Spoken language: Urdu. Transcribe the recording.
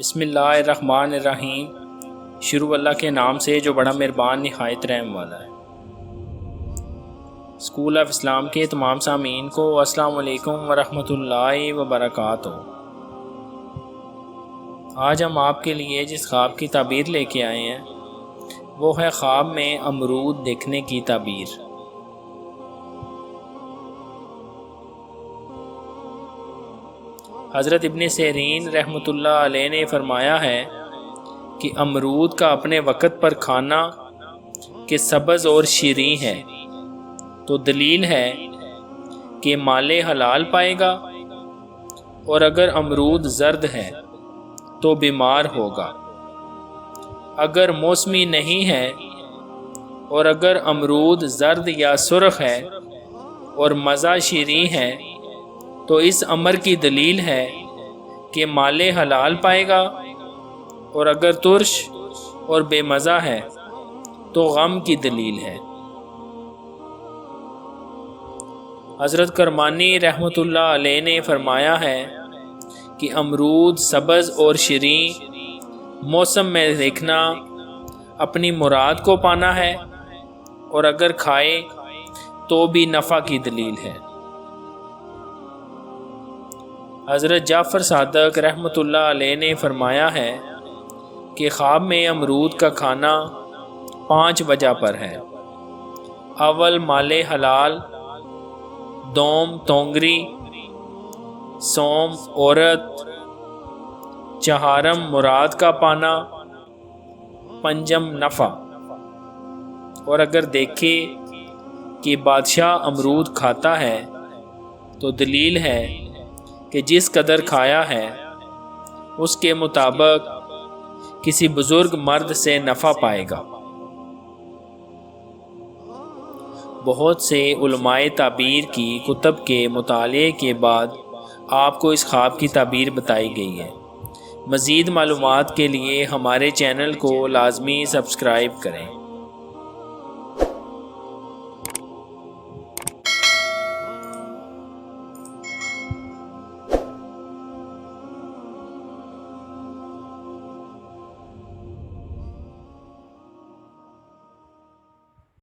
بسم اللہ الرحمن الرحیم۔ شروع اللہ کے نام سے جو بڑا مہربان نہایت رحم والا ہے۔ اسکول آف اسلام کے تمام سامعین کو السلام علیکم ورحمۃ اللہ وبرکاتہ۔ آج ہم آپ کے لیے جس خواب کی تعبیر لے کے آئے ہیں وہ ہے خواب میں امرود دیکھنے کی تعبیر۔ حضرت ابن سیرین رحمۃ اللہ علیہ نے فرمایا ہے کہ امرود کا اپنے وقت پر کھانا کہ سبز اور شیریں ہے تو دلیل ہے کہ مال حلال پائے گا، اور اگر امرود زرد ہے تو بیمار ہوگا۔ اگر موسمی نہیں ہے اور اگر امرود زرد یا سرخ ہے اور مزہ شیریں ہے تو اس امر کی دلیل ہے کہ مال حلال پائے گا، اور اگر ترش اور بے مزہ ہے تو غم کی دلیل ہے۔ حضرت کرمانی رحمۃ اللہ علیہ نے فرمایا ہے کہ امرود سبز اور شیریں موسم میں دیکھنا اپنی مراد کو پانا ہے، اور اگر کھائے تو بھی نفع کی دلیل ہے۔ حضرت جعفر صادق رحمۃ اللہ علیہ نے فرمایا ہے کہ خواب میں امرود کا کھانا 5 وجہ پر ہے۔ اول مال حلال، دوم تونگری، سوم عورت، چہارم مراد کا پانا، پنجم نفع۔ اور اگر دیکھے کہ بادشاہ امرود کھاتا ہے تو دلیل ہے کہ جس قدر کھایا ہے اس کے مطابق کسی بزرگ مرد سے نفع پائے گا۔ بہت سے علماء تعبیر کی کتب کے مطالعے کے بعد آپ کو اس خواب کی تعبیر بتائی گئی ہے۔ مزید معلومات کے لیے ہمارے چینل کو لازمی سبسکرائب کریں۔